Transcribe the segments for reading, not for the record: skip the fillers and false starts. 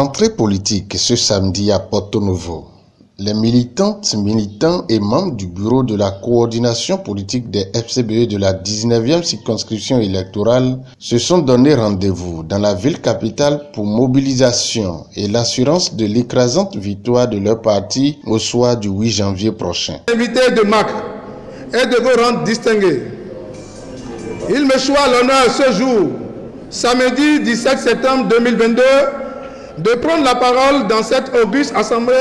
Rentrée politique ce samedi à Porto Novo. Les militantes, militants et membres du bureau de la coordination politique des FCBE de la 19e circonscription électorale se sont donné rendez-vous dans la ville capitale pour mobilisation et l'assurance de l'écrasante victoire de leur parti au soir du 8 janvier prochain. Invité de marque et de vos rangs distingués, il me soit l'honneur ce jour, samedi 17 septembre 2022, de prendre la parole dans cette auguste assemblée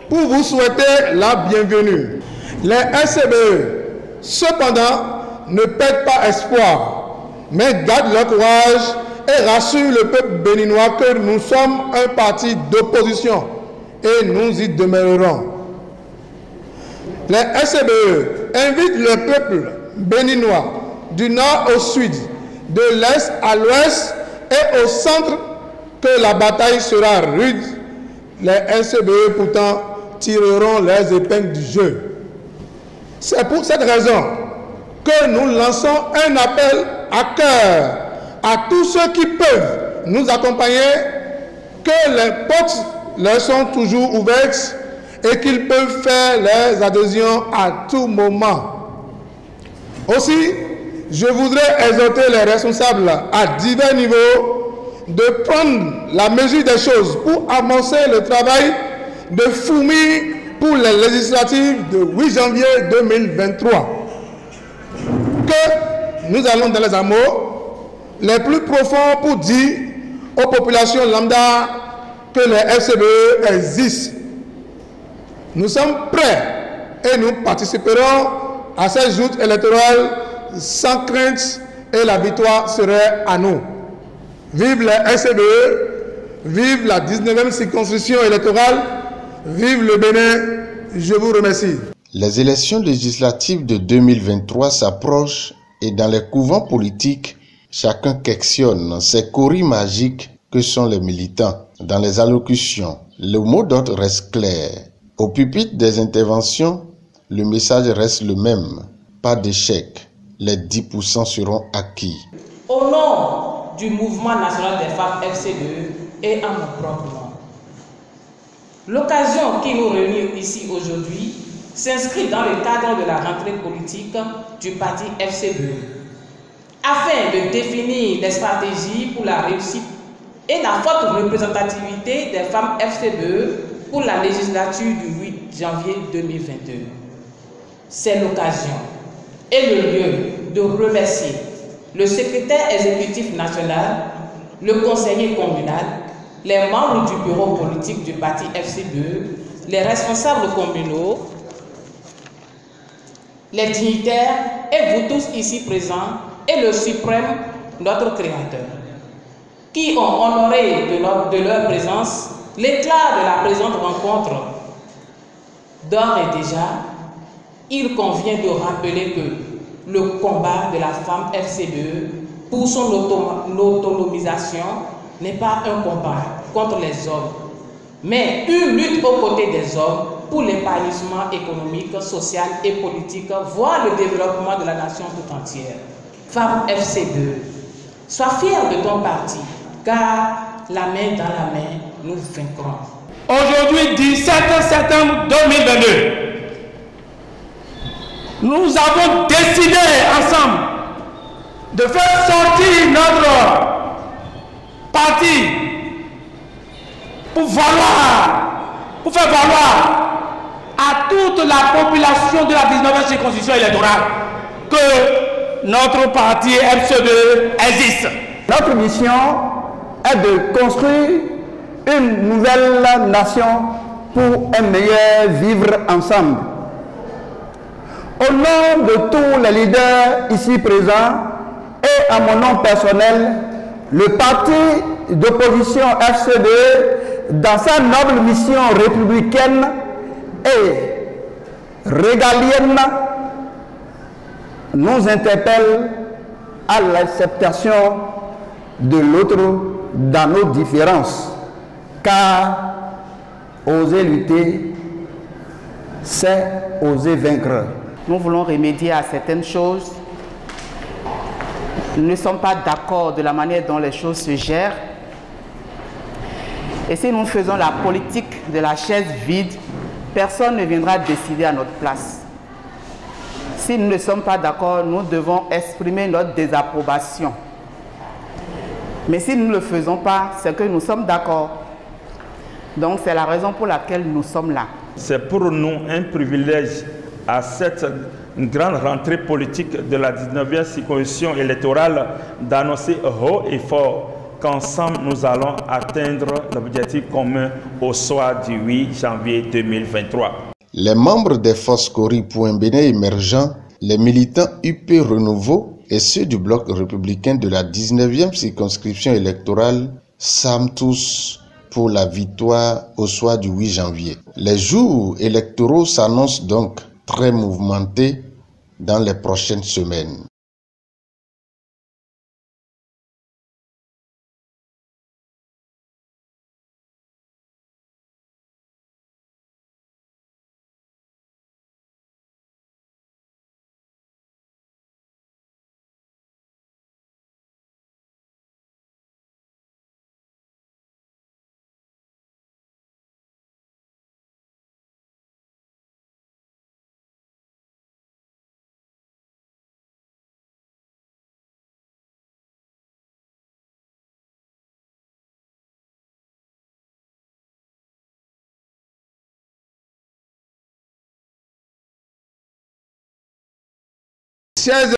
pour vous souhaiter la bienvenue. Les FCBE, cependant, ne perdent pas espoir, mais gardent leur courage et rassurent le peuple béninois que nous sommes un parti d'opposition et nous y demeurerons. Les FCBE invitent le peuple béninois du nord au sud, de l'est à l'ouest et au centre que la bataille sera rude. Les FCBE pourtant tireront les épingles du jeu. C'est pour cette raison que nous lançons un appel à cœur à tous ceux qui peuvent nous accompagner, que les portes leur sont toujours ouvertes et qu'ils peuvent faire les adhésions à tout moment. Aussi, je voudrais exhorter les responsables à divers niveaux de prendre la mesure des choses pour amorcer le travail de fourmi pour les législatives de 8 janvier 2023. Que nous allons dans les hameaux les plus profonds pour dire aux populations lambda que les FCBE existent. Nous sommes prêts et nous participerons à cette joute électorale sans crainte et la victoire serait à nous. Vive les FCBE, vive la 19e circonscription électorale, vive le Bénin, je vous remercie. Les élections législatives de 2023 s'approchent et dans les couvents politiques, chacun questionne ces coris magiques que sont les militants. Dans les allocutions, le mot d'ordre reste clair. Au pupitre des interventions, le message reste le même. Pas d'échec, les 10% seront acquis. Au nom du mouvement national des femmes FCBE et en mon propre nom, l'occasion qui nous réunit ici aujourd'hui s'inscrit dans le cadre de la rentrée politique du parti FCBE, afin de définir les stratégies pour la réussite et la forte représentativité des femmes FCBE pour la législature du 8 janvier 2022. C'est l'occasion et le lieu de remercier le secrétaire exécutif national, le conseiller communal, les membres du bureau politique du parti FCBE, les responsables communaux, les dignitaires et vous tous ici présents et le suprême, notre créateur, qui ont honoré de leur présence l'éclat de la présente rencontre. D'ores et déjà, il convient de rappeler que le combat de la femme FCBE pour son autonomisation n'est pas un combat contre les hommes, mais une lutte aux côtés des hommes pour l'épanouissement économique, social et politique, voire le développement de la nation tout entière. Femme FCBE, sois fière de ton parti, car la main dans la main, nous vaincrons. Aujourd'hui, 17 septembre 2022, nous avons décidé ensemble de faire sortir notre parti pour faire valoir à toute la population de la 19e circonscription électorale que notre parti FCBE existe. Notre mission est de construire une nouvelle nation pour un meilleur vivre ensemble. Au nom de tous les leaders ici présents et à mon nom personnel, le parti d'opposition FCBE, dans sa noble mission républicaine et régalienne, nous interpelle à l'acceptation de l'autre dans nos différences, car oser lutter, c'est oser vaincre. Nous voulons remédier à certaines choses. Nous ne sommes pas d'accord de la manière dont les choses se gèrent. Et si nous faisons la politique de la chaise vide, personne ne viendra décider à notre place. Si nous ne sommes pas d'accord, nous devons exprimer notre désapprobation. Mais si nous ne le faisons pas, c'est que nous sommes d'accord. Donc c'est la raison pour laquelle nous sommes là. C'est pour nous un privilège à cette grande rentrée politique de la 19e circonscription électorale d'annoncer haut et fort qu'ensemble nous allons atteindre l'objectif commun au soir du 8 janvier 2023. Les membres des forces Kori pour un Bénin émergent, les militants UP Renouveau et ceux du bloc républicain de la 19e circonscription électorale s'arment tous pour la victoire au soir du 8 janvier. Les jours électoraux s'annoncent donc très mouvementés dans les prochaines semaines. Chers